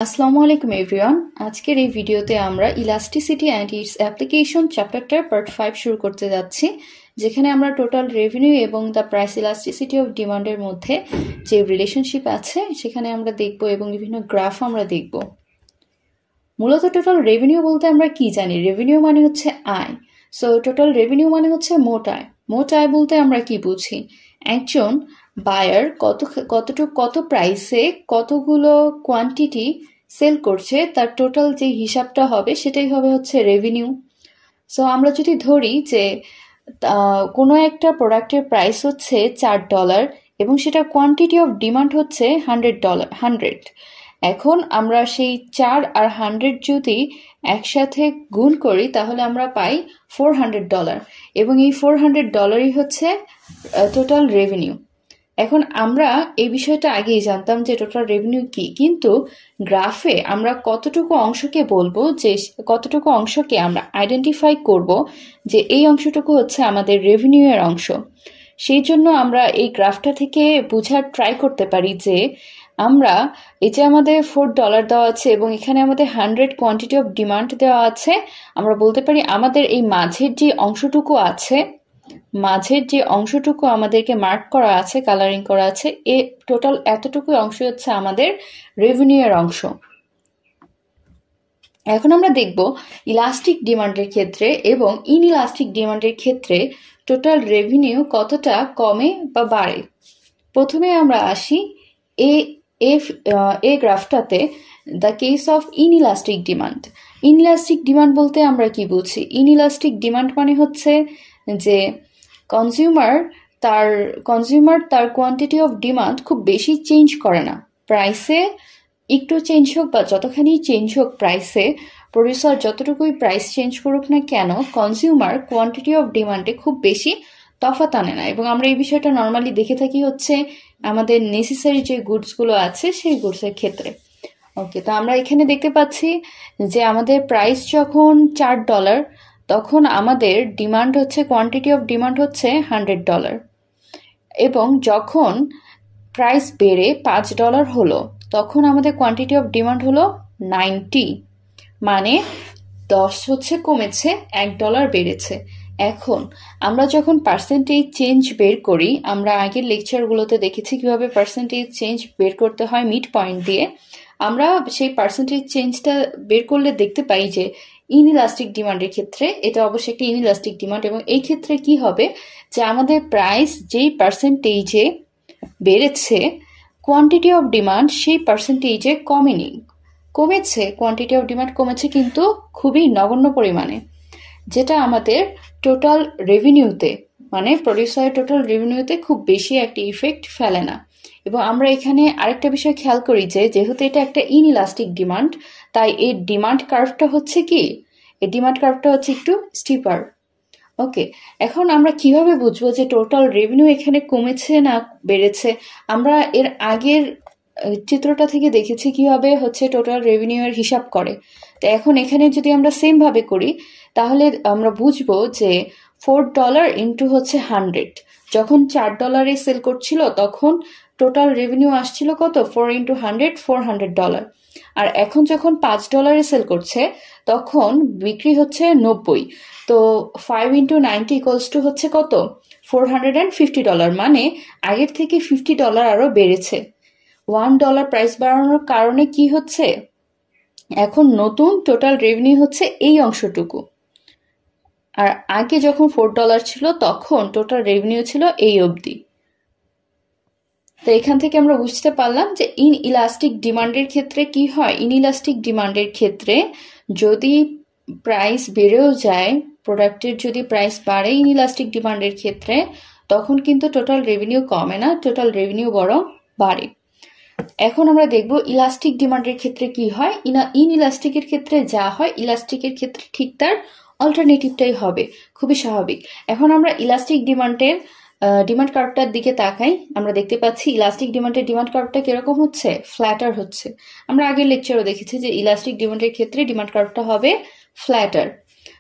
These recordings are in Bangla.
আসসালামু আলাইকুম এভরিওয়ান। আজকের এই ভিডিওতে আমরা ইলাস্টিসিটি অ্যান্ড ইটস অ্যাপ্লিকেশন চ্যাপ্টারটার পার্ট 5 শুরু করতে যাচ্ছি, যেখানে আমরা টোটাল রেভিনিউ এবং দ্য প্রাইস ইলাস্টিসিটি অফ ডিমান্ডের মধ্যে যে রিলেশনশিপ আছে সেখানে আমরা দেখব এবং বিভিন্ন গ্রাফ আমরা দেখব। মূলত টোটাল রেভিনিউ বলতে আমরা কি জানি? রেভিনিউ মানে হচ্ছে আয়। সো টোটাল রেভিনিউ মানে হচ্ছে মোট আয়। মোট আয় বলতে আমরা কি বুঝি? একজন বায়ার কত প্রাইসে কতগুলো কোয়ান্টিটি সেল করছে তার টোটাল যে হিসাবটা হবে সেটাই হবে হচ্ছে রেভিনিউ। সো আমরা যদি ধরি যে কোনো একটা প্রোডাক্টের প্রাইস হচ্ছে $4 এবং সেটা কোয়ান্টিটি অফ ডিমান্ড হচ্ছে $100। এখন আমরা সেই 4 আর 100 যদি একসাথে গুণ করি তাহলে আমরা পাই $400 এবং এই $400ই হচ্ছে টোটাল রেভিনিউ। এখন আমরা এই বিষয়টা আগেই জানতাম যে টোটাল রেভিনিউ কি, কিন্তু গ্রাফে আমরা কতটুকু অংশকে বলবো, যে কতটুকু অংশকে আমরা আইডেন্টিফাই করব যে এই অংশটুকু হচ্ছে আমাদের রেভিনিউ এর অংশ। সেই জন্য আমরা এই গ্রাফটা থেকে বোঝার ট্রাই করতে পারি যে আমরা এই যে আমাদের $4 দেওয়া আছে এবং এখানে আমাদের 100 কোয়ান্টিটি অফ ডিমান্ড দেওয়া আছে, আমরা বলতে পারি আমাদের এই মাঝের যে অংশটুকু আমাদেরকে মার্ক করা আছে, কালারিং করা আছে, এ টোটাল এতটুকু অংশ হচ্ছে আমাদের রেভিনিউ এর অংশ। এখন আমরা দেখব ইলাস্টিক ডিমান্ডের ক্ষেত্রে এবং ইনইলাস্টিক ডিমান্ডের ক্ষেত্রে টোটাল রেভিনিউ কতটা কমে বা বাড়ে। প্রথমে আমরা আসি এই গ্রাফটাতে, the case of inelastic demand. Inelastic demand বলতে আমরা কি বুঝি? ইনইলাস্টিক ডিমান্ড মানে হচ্ছে যে কনজিউমার তার কোয়ান্টিটি অফ ডিমান্ড খুব বেশি চেঞ্জ করে না। প্রাইসে একটু চেঞ্জ হোক বা যতখানি চেঞ্জ হোক প্রাইসে, প্রডিউসার যতটুকুই প্রাইস চেঞ্জ করুক না কেন, কনজিউমার কোয়ান্টিটি অফ ডিমান্ডে খুব বেশি তফাৎ আনে না। এবং আমরা এই বিষয়টা নর্মালি দেখে থাকি হচ্ছে আমাদের নেসেসারি যে গুডসগুলো আছে সেই গুডসের ক্ষেত্রে। ওকে, তো আমরা এখানে দেখতে পাচ্ছি যে আমাদের প্রাইস যখন $4 তখন আমাদের ডিমান্ড হচ্ছে, কোয়ান্টিটি অফ ডিমান্ড হচ্ছে $100 এবং যখন প্রাইস বেড়ে $5 হলো তখন আমাদের কোয়ান্টিটি অফ ডিমান্ড হলো 90, মানে 10 হচ্ছে কমেছে, $1 বেড়েছে। এখন আমরা যখন পার্সেন্টেজ চেঞ্জ বের করি, আমরা আগের লেকচারগুলোতে দেখেছি কিভাবে পার্সেন্টেজ চেঞ্জ বের করতে হয় মিড পয়েন্ট দিয়ে। আমরা সেই পার্সেন্টেজ চেঞ্জটা বের করলে দেখতে পাই যে ইনইলাস্টিক ডিমান্ডের ক্ষেত্রে এটা অবশ্যই একটা ইনইলাস্টিক ডিমান্ড, এবং এই ক্ষেত্রে কি হবে যে আমাদের প্রাইস যেই পার্সেন্টেজে বেড়েছে, কোয়ান্টিটি অফ ডিমান্ড সেই পার্সেন্টেজে কমেছে। কোয়ান্টিটি অফ ডিমান্ড কমেছে কিন্তু খুবই নগণ্য পরিমাণে, যেটা আমাদের টোটাল রেভিনিউতে, মানে প্রডিউসারের টোটাল রেভিনিউতে খুব বেশি একটা ইফেক্ট ফেলে না। এবং আমরা এখানে আরেকটা বিষয় খেয়াল করি যে যেহেতু এটা একটা ইনইলাস্টিক ডিমান্ড, তাই এই ডিমান্ড কার্ভটা হচ্ছে একটু স্টিপার। ওকে, এখন আমরা কিভাবে বুঝবো যে টোটাল রেভিনিউ এখানে কমেছে না বেড়েছে? আমরা এর আগের চিত্রটা থেকে দেখেছি কিভাবে হচ্ছে টোটাল রেভিনিউ এর হিসাব করে। তো এখন এখানে যদি আমরা সেম ভাবে করি তাহলে আমরা বুঝবো যে $4 ইন্টু হচ্ছে 100, যখন $4 সেল করছিল তখন টোটাল রেভিনিউ আসছিল কত? 4 ইন্টু 100, $400। আর এখন যখন $5 সেল করছে তখন বিক্রি হচ্ছে 90, তো 5 ইন্টু 90 ইকুয়ালস টু হচ্ছে কত? $450, মানে আগের থেকে $50 আরো বেড়েছে। $1 প্রাইস বাড়ানোর কারণে কি হচ্ছে? এখন নতুন টোটাল রেভিনিউ হচ্ছে এই অংশটুকু, আর আগে যখন $4 ছিল তখন টোটাল রেভিনিউ ছিল এই অবধি। তো এখান থেকে আমরা বুঝতে পারলাম যে ইনইলাস্টিক ডিমান্ডের ক্ষেত্রে কি হয়। ইনইলাস্টিক ডিমান্ডের ক্ষেত্রে যদি প্রাইস বেড়েও যায়, প্রোডাক্টের যদি প্রাইস বাড়ে ইনইলাস্টিক ডিমান্ডের ক্ষেত্রে, তখন কিন্তু টোটাল রেভিনিউ কমে না, টোটাল রেভিনিউ বরং বাড়ে। এখন আমরা দেখব ইলাস্টিক ডিমান্ডের ক্ষেত্রে কি হয়। ইনইলাস্টিকের ক্ষেত্রে যা হয়, ইলাস্টিকের ক্ষেত্রে ঠিক তার অল্টারনেটিভটাই হবে, খুবই স্বাভাবিক। এখন আমরা ইলাস্টিক ডিমান্ডের ডিমান্ড কার্ভটার দিকে তাকাই, আমরা দেখতে পাচ্ছি ইলাস্টিক ডিমান্ডের ডিমান্ড কার্ভটা কিরকম হচ্ছে? ফ্ল্যাটার হচ্ছে। আমরা আগের লেকচারও দেখেছি যে ইলাস্টিক ডিমান্ডের ক্ষেত্রে ডিমান্ড কার্ভটা হবে ফ্ল্যাটার।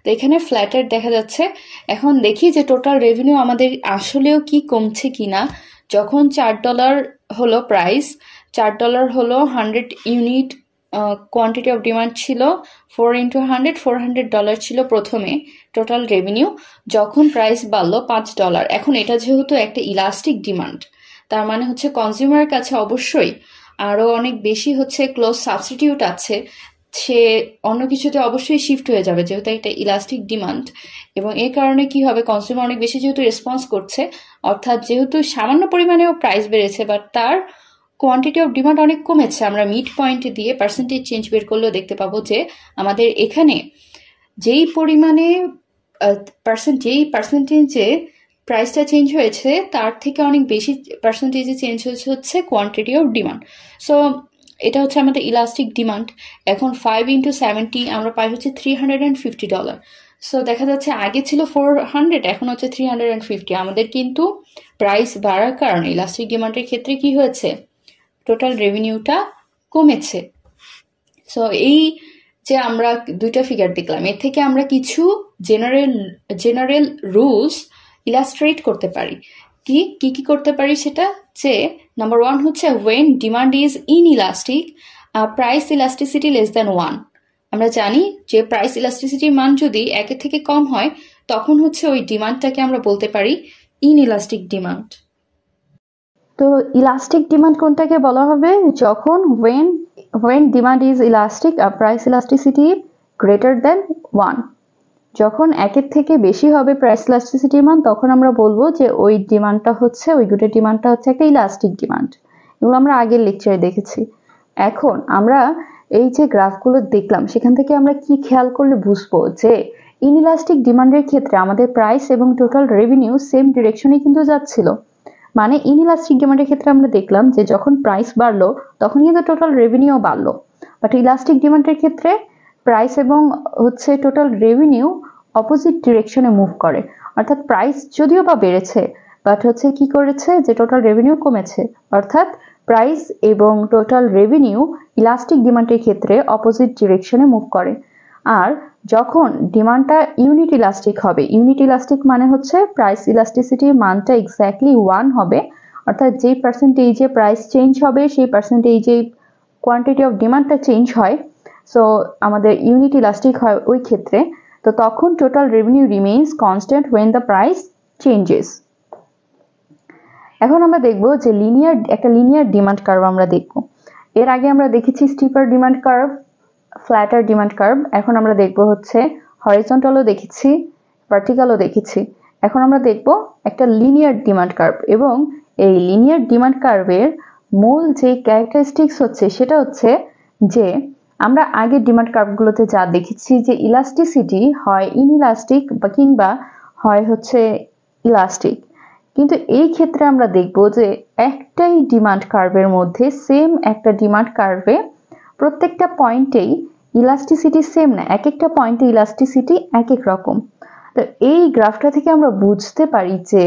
তো এখানে ফ্ল্যাটার দেখা যাচ্ছে। এখন দেখি যে টোটাল রেভিনিউ আমাদের আসলেও কি কমছে কিনা। যখন $4 হলো প্রাইস, $4 হলো 100 ইউনিট কোয়ান্টিটি অফ ডিমান্ড ছিল 4 × 100 $400 ছিল প্রথমে টোটাল রেভিনিউ। যখন প্রাইস বাড়লো $5, এখন এটা যেহেতু একটা ইলাস্টিক ডিমান্ড, তার মানে হচ্ছে কনজিউমারের কাছে অবশ্যই আরো অনেক বেশি হচ্ছে ক্লোজ সাবস্টিটিউট আছে, সে অন্য কিছুতে অবশ্যই শিফট হয়ে যাবে যেহেতু একটা ইলাস্টিক ডিমান্ড। এবং এর কারণে কি হবে, কনজিউমার অনেক বেশি যেহেতু রেসপন্স করছে, অর্থাৎ যেহেতু সামান্য পরিমাণেও প্রাইস বেড়েছে বাট তার কোয়ান্টিটি অফ ডিমান্ড অনেক কমেছে, আমরা মিড পয়েন্ট দিয়ে পার্সেন্টেজ চেঞ্জ বের করলেও দেখতে পাবো যে আমাদের এখানে যেই পরিমাণে যেই পার্সেন্টেজে প্রাইসটা চেঞ্জ হয়েছে তার থেকে অনেক বেশি পার্সেন্টেজে চেঞ্জ হয়েছে হচ্ছে কোয়ান্টিটি অফ ডিমান্ড। সো এটা হচ্ছে আমাদের ইলাস্টিক ডিমান্ড। এখন 5 × 70 আমরা পাই হচ্ছে $350। সো দেখা যাচ্ছে আগে ছিল 400, এখন হচ্ছে 350। আমাদের কিন্তু প্রাইস বাড়ার কারণে ইলাস্টিক ডিমান্ডের ক্ষেত্রে কি হয়েছে, টোটাল রেভিনিউটা কমেছে। সো এই যে আমরা দুইটা ফিগার দেখলাম, এর থেকে আমরা কিছু জেনারেল রুলস ইলাস্ট্রেট করতে পারি। কি করতে পারি সেটা, যে নাম্বার 1 হচ্ছে when demand is inelastic, price elasticity less than 1। আমরা জানি যে প্রাইস ইলাস্টিসিটির মান যদি 1 থেকে কম হয় তখন হচ্ছে ওই ডিমান্ডটাকে আমরা বলতে পারি ইনইলাস্টিক ডিমান্ড। তো ইলাস্টিক ডিমান্ড কোনটাকে বলা হবে, যখন when demand is elastic আর প্রাইস ইলাস্টিসিটি greater than 1। যখন 1 থেকে বেশি হবে প্রাইস ইলাস্টিসিটির মান, তখন আমরা বলবো যে ওই ডিমান্ডটা হচ্ছে, ওই গুডের ডিমান্ডটা হচ্ছে একটা ইলাস্টিক ডিমান্ড। এগুলো আমরা আগের লেকচারে দেখেছি। এখন আমরা এই যে গ্রাফগুলো দেখলাম সেখান থেকে আমরা কি খেয়াল করলে বুঝবো যে ইনইলাস্টিক ডিমান্ডের ক্ষেত্রে আমাদের প্রাইস এবং টোটাল রেভিনিউ সেম ডিরেকশনে কিন্তু যাচ্ছিল। মানে ইনইলাস্টিক ডিমান্ডের ক্ষেত্রে আমরা দেখলাম যে যখন প্রাইস বাড়লো তখন কিন্তু টোটাল রেভিনিউ বাড়লো, বাট ইলাস্টিক ডিমান্ডের ক্ষেত্রে প্রাইস এবং হচ্ছে টোটাল রেভিনিউ অপোজিট ডিরেকশনে মুভ করে। অর্থাৎ প্রাইস যদিও বা বেড়েছে বাট হচ্ছে কি করেছে, যে টোটাল রেভিনিউ কমেছে। অর্থাৎ প্রাইস এবং টোটাল রেভিনিউ ইলাস্টিক ডিমান্ডের ক্ষেত্রে অপোজিট ডিরেকশনে মুভ করে। আর যখন ডিমান্ডটা ইউনিট ইলাস্টিক হবে, ইউনিট ইলাস্টিক মানে হচ্ছে প্রাইস ইলাস্টিসিটির মানটা এক্স্যাক্টলি 1 হবে, অর্থাৎ যেই পার্সেন্টেজে প্রাইস চেঞ্জ হবে সেই পার্সেন্টেজে কোয়ান্টিটি অফ ডিমান্ডটা চেঞ্জ হয়। সো আমাদের ইউনিট ইলাস্টিক হয় ওই ক্ষেত্রে। তো তখন total revenue remains constant when the price changes। এখন আমরা দেখব যে একটা লিনিয়ার ডিমান্ড কার্ভ আমরা দেখব। এর আগে আমরা দেখেছি stripper demand curve, platter demand curve. এখন আমরা দেখব হচ্ছে হরিজন্টালও দেখেছি, ভার্টিক্যালও দেখেছি। এখন আমরা দেখব একটা লিনিয়ার ডিমান্ড কার্ভ। এবং এই লিনিয়ার ডিমান্ড কার্ভের মূল যে ক্যারেক্টারিস্টিক্স হচ্ছে সেটা হচ্ছে যে আমরা আগের ডিমান্ড কার্ভগুলোতে যা দেখেছি যে ইলাস্টিসিটি হয় ইনইলাস্টিক বা কিংবা হয় হচ্ছে ইলাস্টিক, কিন্তু এই ক্ষেত্রে আমরা দেখব যে একটাই ডিমান্ড কার্ভের মধ্যে, সেম একটা ডিমান্ড কার্ভে প্রত্যেকটা পয়েন্টেই ইলাস্টিসিটি সেম না, এক একটা পয়েন্টে ইলাস্টিসিটি এক এক রকম। তো এই গ্রাফটা থেকে আমরা বুঝতে পারি যে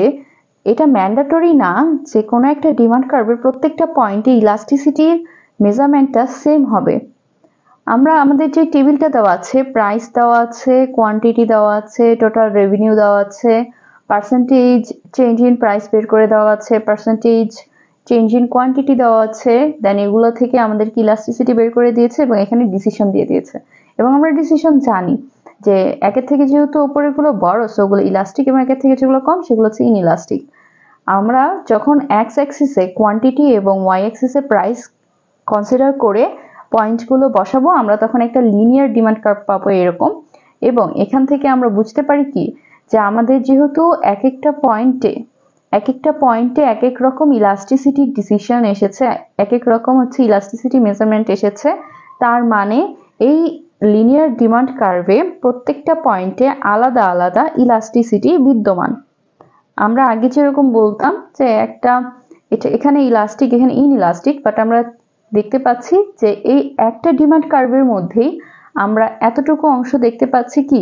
এটা ম্যান্ডেটরি না যে কোনো একটা ডিমান্ড কার্ভের প্রত্যেকটা পয়েন্টে ইলাস্টিসিটির মেজারমেন্টটা সেম হবে। আমরা আমাদের যে টেবিলটা দেওয়া আছে, প্রাইস দেওয়া আছে, কোয়ান্টিটি দেওয়া আছে, টোটাল রেভিনিউ দেওয়া আছে, পার্সেন্টেজ চেঞ্জ ইন প্রাইস বের করে দেওয়া আছে, পার্সেন্টেজ চেঞ্জ ইন কোয়ান্টিটি দেওয়া আছে, দেন এগুলো থেকে আমাদেরকে ইলাস্টিসিটি বের করে দিয়েছে এবং এখানে ডিসিশন দিয়ে দিয়েছে। এবং আমরা ডিসিশন জানি যে একের থেকে যেহেতু উপরেরগুলো বড় সেগুলো ইলাস্টিক এবং একের থেকে যেগুলো কম সেগুলো হচ্ছে ইনইলাস্টিক। আমরা যখন এক্স অ্যাক্সিসে কোয়ান্টিটি এবং ওয়াই অ্যাক্সিসে প্রাইস কনসিডার করে পয়েন্টগুলো বসাবো, আমরা তখন একটা লিনিয়ার ডিমান্ড কার্ভ পাবো এরকম। এবং এখান থেকে আমরা বুঝতে পারি কি, যে আমাদের যেহেতু এক একটা পয়েন্টে এক এক রকম ইলাস্টিসিটি ডিসিশন এসেছে, এক এক রকম হচ্ছে ইলাস্টিসিটি মেজারমেন্ট এসেছে, তার মানে এই লিনিয়ার ডিমান্ড কার্ভে প্রত্যেকটা পয়েন্টে আলাদা আলাদা ইলাস্টিসিটি বিদ্যমান। আমরা আগে যেরকম বলতাম যে এখানে ইলাস্টিক এখানে ইনইলাস্টিক, বাট আমরা দেখতে পাচ্ছি যে এই একটা ডিমান্ড কার্ভের মধ্যেই আমরা এতটুকু অংশ দেখতে পাচ্ছি কি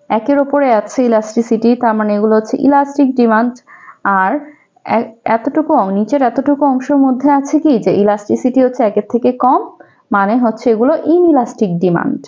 একের ওপরে আছে ইলাস্টিসিটি, তার মানে এগুলো হচ্ছে ইলাস্টিক ডিমান্ড। আর নিচের এতটুকু অংশের মধ্যে আছে কি যে ইলাস্টিসিটি হচ্ছে একের থেকে কম, মানে হচ্ছে এগুলো ইনইলাস্টিক ডিমান্ড।